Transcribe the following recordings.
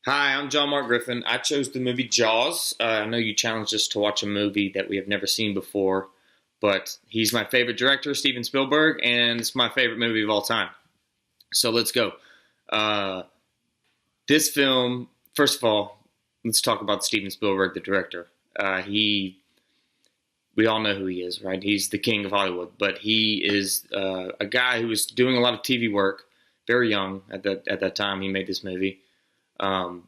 Hi, I'm John Mark Griffin. I chose the movie Jaws. I know you challenged us to watch a movie that we have never seen before, but he's my favorite director, Steven Spielberg, and it's my favorite movie of all time. So let's go. Uh, this film, first of all, let's talk about Steven Spielberg, the director. We all know who he is, right? He's the king of Hollywood, but he is a guy who was doing a lot of TV work, very young at that time he made this movie. Um,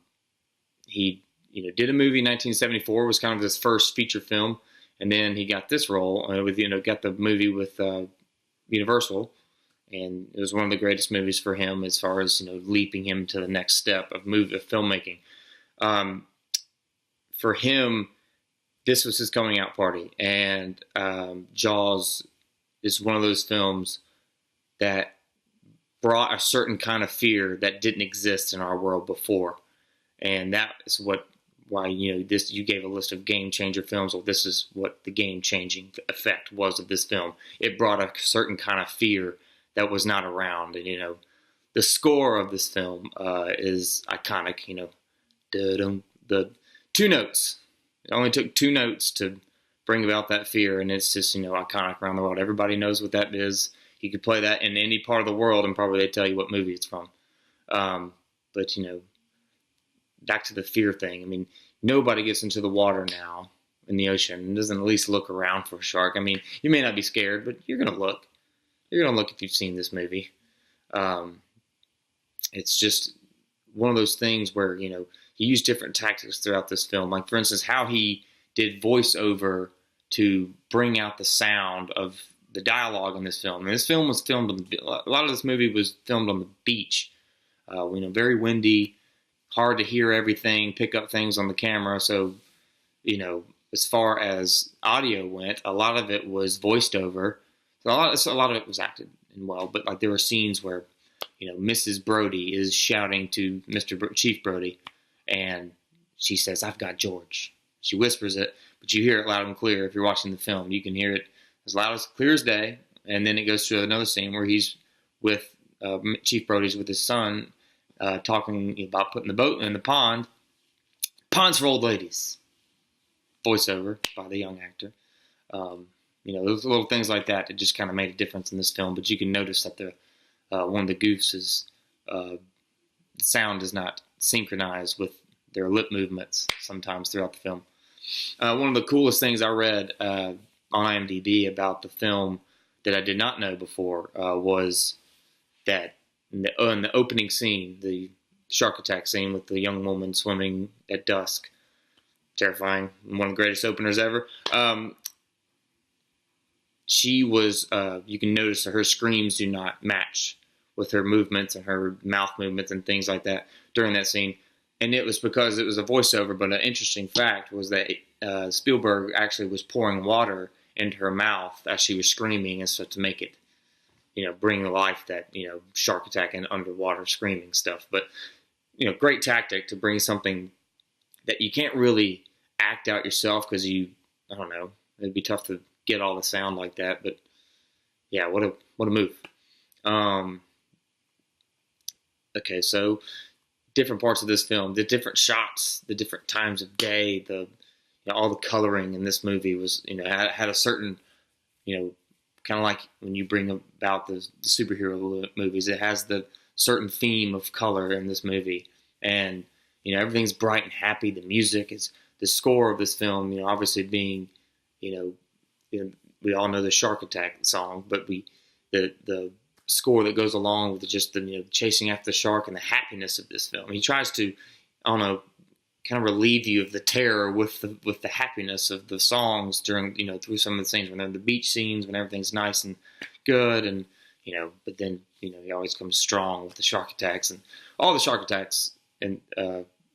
he did a movie in 1974, was kind of his first feature film, and then he got this role with got the movie with Universal, and it was one of the greatest movies for him as far as leaping him to the next step of filmmaking. Um, for him, this was his coming out party, and Jaws is one of those films that brought a certain kind of fear that didn't exist in our world before, and that is why this you gave a list of game changer films. Well, this is what the game changing effect was of this film. It brought a certain kind of fear that was not around, and the score of this film is iconic. The two notes. It only took two notes to bring about that fear, and it's just iconic around the world. Everybody knows what that is. You could play that in any part of the world, and probably they tell you what movie it's from. But back to the fear thing. I mean, nobody gets into the water now in the ocean and doesn't at least look around for a shark. I mean, you may not be scared, but you're gonna look. You're gonna look if you've seen this movie. Um, it's just one of those things where he used different tactics throughout this film. Like for instance, how he did voiceover to bring out the sound of the dialogue in this film. And this film was filmed a lot of this movie was filmed on the beach. Very windy, hard to hear everything, pick up things on the camera. So, as far as audio went, a lot of it was voiced over. So a lot of it was acted in well, but like there were scenes where, Mrs. Brody is shouting to Chief Brody, and she says, "I've got George." She whispers it, but you hear it loud and clear. If you're watching the film, you can hear it as loud as clear as day. And then it goes to another scene where he's with Chief Brody's with his son, talking about putting the boat in the pond. Ponds for old ladies. Voiceover by the young actor. Those little things like that just kind of made a difference in this film. But you can notice that one of the goofs is the sound is not synchronized with their lip movements sometimes throughout the film. One of the coolest things I read on IMDb about the film that I did not know before was that in the opening scene, the shark attack scene with the young woman swimming at dusk, terrifying, one of the greatest openers ever. She was, you can notice that her screams do not match with her movements and her mouth movements and things like that during that scene. And it was because it was a voiceover, but an interesting fact was that Spielberg actually was pouring water into her mouth as she was screaming and stuff to make it, bring to life that, shark attack and underwater screaming stuff. But, great tactic to bring something that you can't really act out yourself because I don't know, it'd be tough to get all the sound like that. But yeah, what a move. Okay, so different parts of this film, the different shots, the different times of day, all the coloring in this movie was had a certain kind of like when you bring about the superhero movies, it has the certain theme of color in this movie, and everything's bright and happy. The music is the score of this film, obviously being we all know the shark attack song, but the score that goes along with just the chasing after the shark and the happiness of this film. He tries to, I don't know, kind of relieve you of the terror with the happiness of the songs during through some of the scenes when they're in the beach scenes when everything's nice and good, and but then he always comes strong with the shark attacks, and all the shark attacks and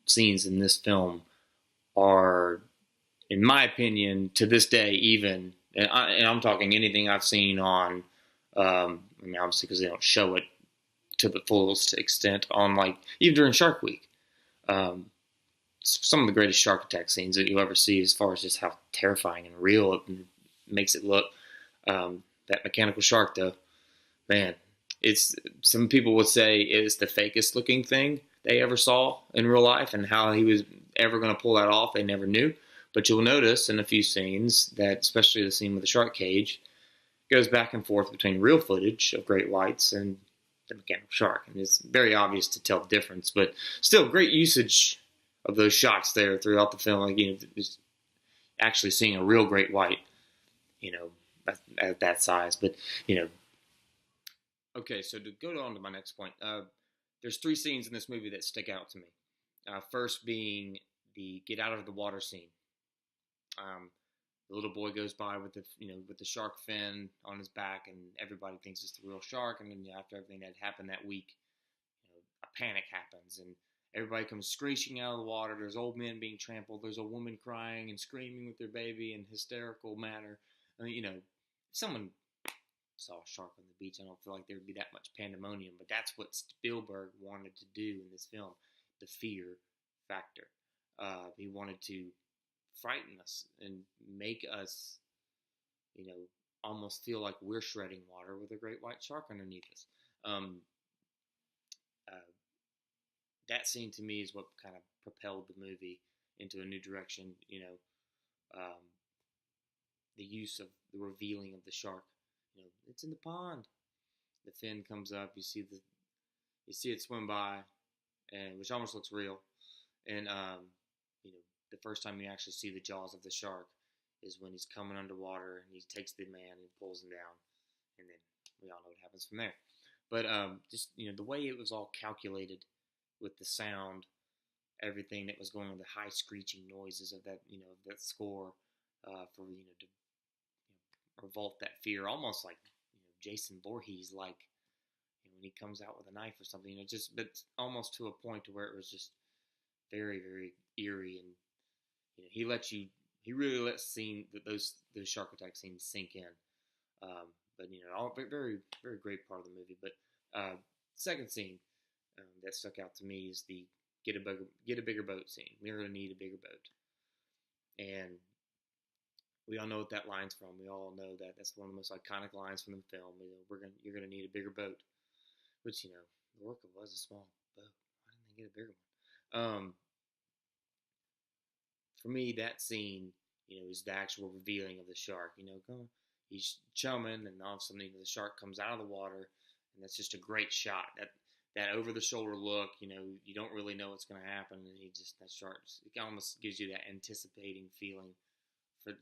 scenes in this film are, in my opinion, to this day even, and I'm talking anything I've seen on. I mean, obviously, because they don't show it to the fullest extent on, like, even during Shark Week. Some of the greatest shark attack scenes that you'll ever see, as far as just how terrifying and real it makes it look. That mechanical shark, though, man, some people would say it's the fakest looking thing they ever saw in real life, and how he was ever going to pull that off, they never knew. But you'll notice in a few scenes that, especially the scene with the shark cage, goes back and forth between real footage of great whites and the mechanical shark, and it's very obvious to tell the difference. But still, great usage of those shots there throughout the film. Like, just actually seeing a real great white, you know, at that size. But okay. So to go on to my next point, there's three scenes in this movie that stick out to me. First being the get out of the water scene. The little boy goes by with the shark fin on his back, and everybody thinks it's the real shark. And then after everything that happened that week, a panic happens, and everybody comes screeching out of the water. There's old men being trampled. There's a woman crying and screaming with their baby in hysterical manner. I mean, if someone saw a shark on the beach, I don't feel like there would be that much pandemonium. But that's what Spielberg wanted to do in this film, the fear factor. He wanted to frighten us and make us, almost feel like we're shredding water with a great white shark underneath us. That scene to me is what kind of propelled the movie into a new direction. The use of the revealing of the shark. It's in the pond. The fin comes up. You see it swim by, and which almost looks real. And the first time you actually see the jaws of the shark is when he's coming underwater and he takes the man and pulls him down, and then we all know what happens from there. But just the way it was all calculated with the sound, everything that was going on, the high screeching noises of that that score for to revolt that fear, almost like Jason Voorhees, like when he comes out with a knife or something, just but almost to a point to where it was just very, very eerie. And he really lets those shark attack scenes sink in. But all very, very great part of the movie. But second scene that stuck out to me is the get a bigger boat scene. We're gonna need a bigger boat, and we all know what that line's from. We all know that that's one of the most iconic lines from the film. You're gonna need a bigger boat, which the Orca was a small boat. Why didn't they get a bigger one? For me, that scene, is the actual revealing of the shark. He's chumming, and all of a sudden, the shark comes out of the water, and that's just a great shot. That over the shoulder look, you don't really know what's going to happen, and that shark, it almost gives you that anticipating feeling for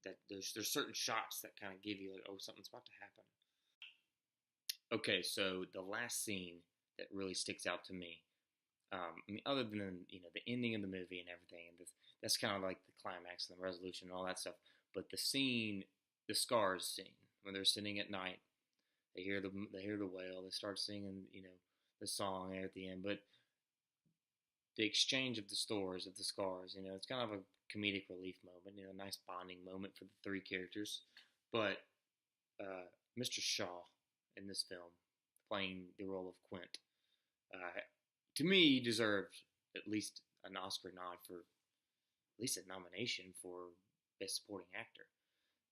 that there's certain shots that kind of give you like, oh, something's about to happen. Okay, so the last scene that really sticks out to me. Other than the ending of the movie and everything, and that's kind of like the climax and the resolution and all that stuff. But the scene, the Scars scene, when they're sitting at night, they hear the whale, they start singing the song there at the end. But the exchange of the Scars, it's kind of a comedic relief moment, a nice bonding moment for the three characters. But Mr. Shaw in this film, playing the role of Quint, to me, he deserved at least an Oscar nod for at least a nomination for Best Supporting Actor.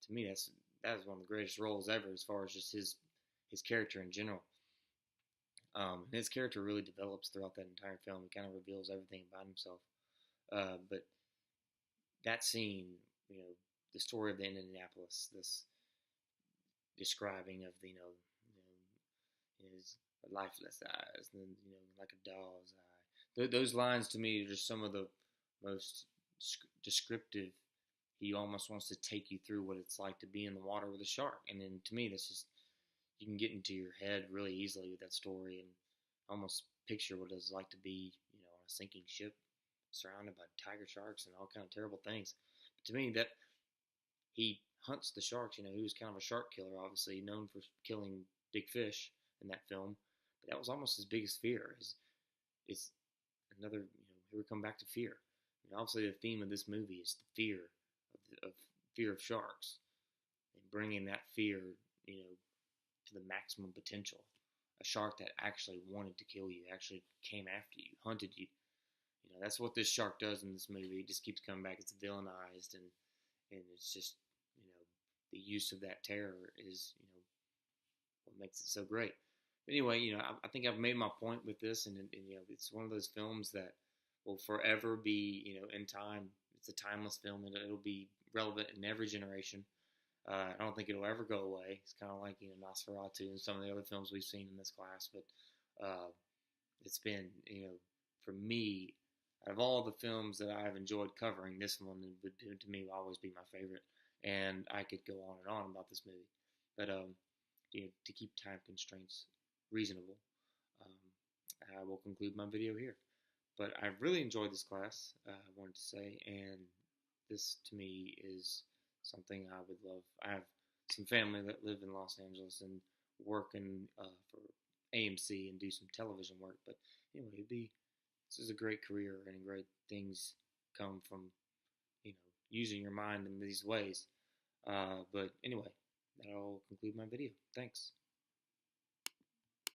To me, that is one of the greatest roles ever, as far as just his character in general. His character really develops throughout that entire film. He kind of reveals everything about himself. But that scene, the story of the Indianapolis, this describing of his lifeless eyes, and like a doll's eye. Those lines to me are just some of the most descriptive. He almost wants to take you through what it's like to be in the water with a shark, and then to me, that's just, you can get into your head really easily with that story and almost picture what it's like to be, on a sinking ship, surrounded by tiger sharks and all kind of terrible things. But to me, that he hunts the sharks. He was kind of a shark killer, obviously known for killing big fish in that film. But that was almost his biggest fear. Is another, here we come back to fear. Obviously, the theme of this movie is the fear of fear of sharks, and bringing that fear, to the maximum potential. A shark that actually wanted to kill you, actually came after you, hunted you. That's what this shark does in this movie. It just keeps coming back. It's villainized, and it's just, the use of that terror is, what makes it so great. Anyway, I think I've made my point with this, and it's one of those films that will forever be, in time. It's a timeless film, and it'll be relevant in every generation. I don't think it'll ever go away. It's kind of like Nosferatu and some of the other films we've seen in this class, but it's been for me, out of all the films that I've enjoyed covering, this one would to me always be my favorite. And I could go on and on about this movie, but to keep time constraints reasonable, um, I will conclude my video here. But I've really enjoyed this class, I wanted to say, and this to me is something I would love. I have some family that live in Los Angeles and work for AMC and do some television work. But anyway, this is a great career and great things come from using your mind in these ways. But anyway, that'll conclude my video. Thanks.